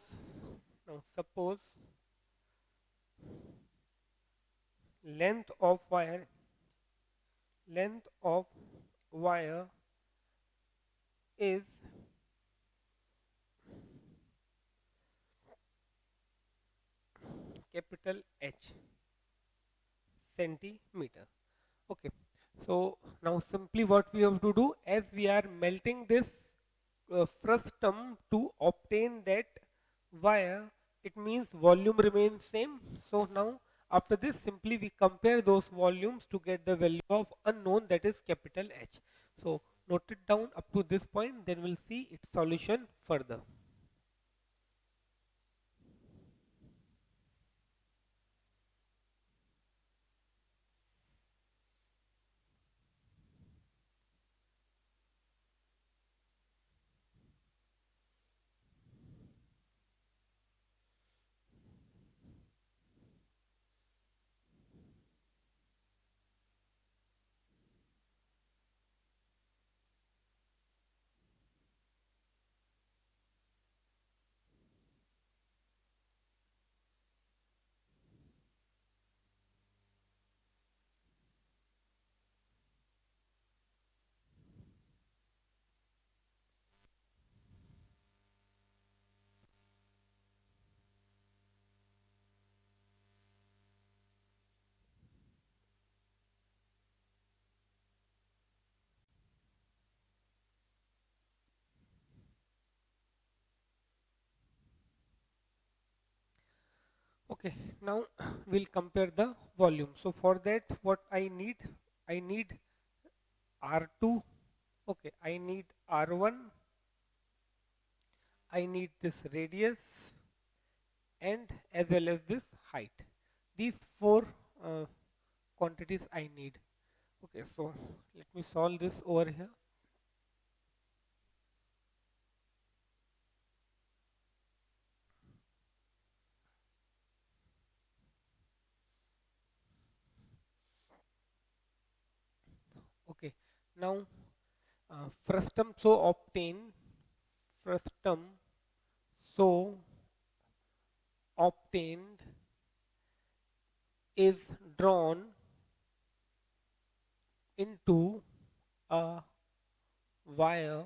length of wire length of wire is capital H centimeter. Okay, so now simply what we have to do, as we are melting this frustum to obtain that wire, it means volume remains same. So now after this simply we compare those volumes to get the value of unknown, that is capital H. So note it down up to this point, then we'll see its solution further. Okay, now we'll compare the volume. So for that what I need R2, okay, I need R1, I need this radius and as well as this height. These four uh, quantities I need. Okay, so let me solve this over here. Okay, now frustum frustum so obtained is drawn into a wire.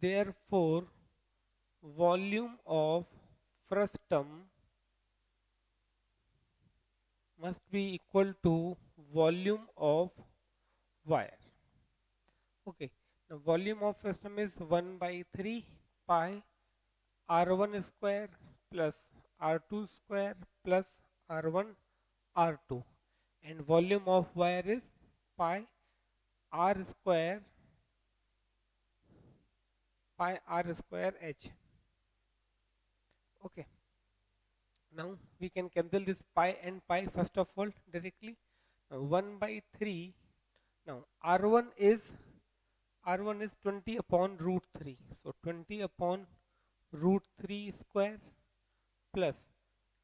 Therefore, volume of frustum must be equal to volume of wire. Okay, now volume of frustum is 1 by 3 pi R1 square plus R2 square plus R1 R2, and volume of wire is pi R square H. Okay, now we can cancel this pi and pi first of all directly. Now 1 by 3. Now R1 is 20 upon root 3. So 20 upon root 3 square plus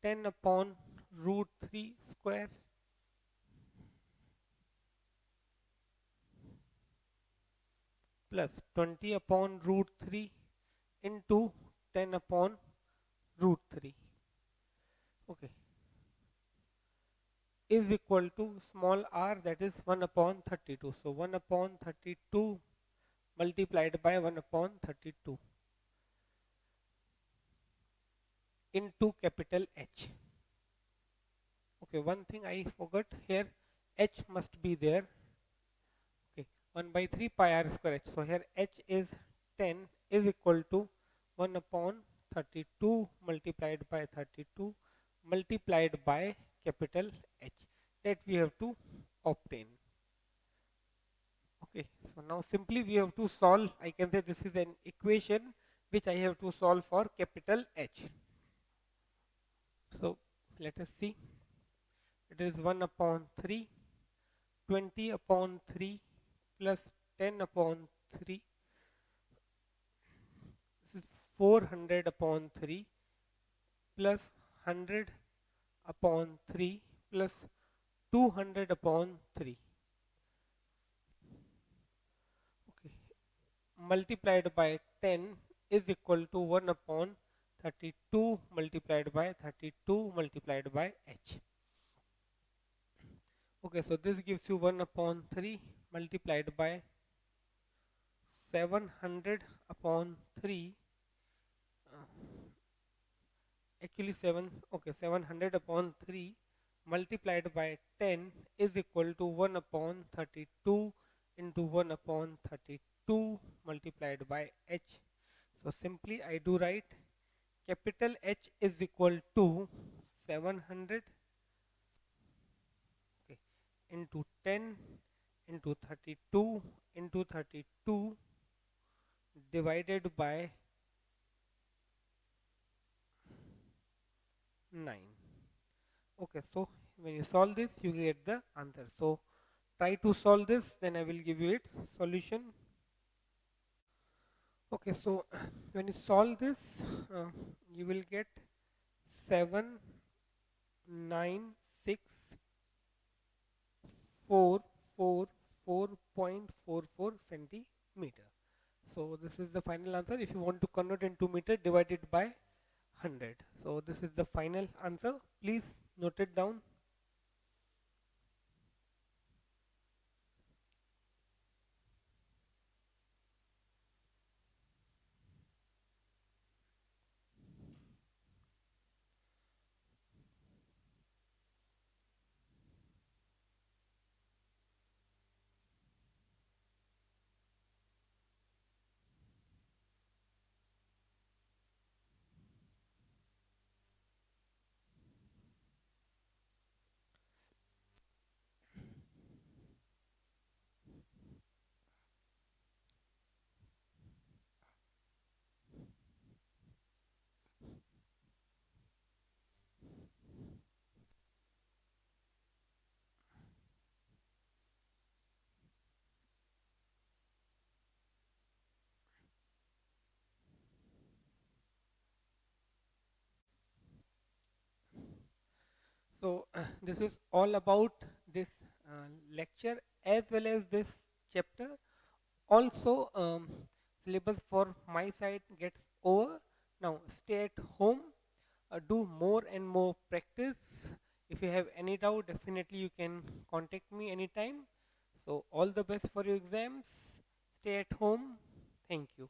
10 upon root 3 square plus 20 upon root 3 into 10 upon root 3. Okay, is equal to small r, that is 1 upon 32. So 1 upon 32 multiplied by 1 upon 32 into capital H. Okay, one thing I forgot here, H must be there. Okay, 1 by 3 pi r square H. So here H is 10 is equal to 1 upon 32 multiplied by 32 multiplied by capital H, that we have to obtain. Okay, so now simply we have to solve. I can say this is an equation which I have to solve for capital H. So let us see. It is 1 upon 3, 20 upon 3 plus 10 upon 3. This is 400 upon 3 plus 100 upon 3 plus 200 upon 3. Okay. Multiplied by 10 is equal to 1 upon 32 multiplied by 32 multiplied by h. Okay, so this gives you 1 upon 3 multiplied by 700 upon 3. Uh, Actually 7, okay, 700 upon 3 multiplied by 10 is equal to 1 upon 32 into 1 upon 32 multiplied by h. So simply I do write capital H is equal to 700, okay, into 10 into 32 into 32 divided by 9. Okay, so when you solve this, you get the answer. So try to solve this, then I will give you its solution. Okay, so when you solve this, uh, you will get 7964444.44 centimeter. So this is the final answer. If you want to convert into meter, divided by 100. So this is the final answer. Please note it down. So this is all about this lecture as well as this chapter. Also, syllabus for my side gets over. Now stay at home, do more and more practice. If you have any doubt, definitely you can contact me anytime. So all the best for your exams. Stay at home. Thank you.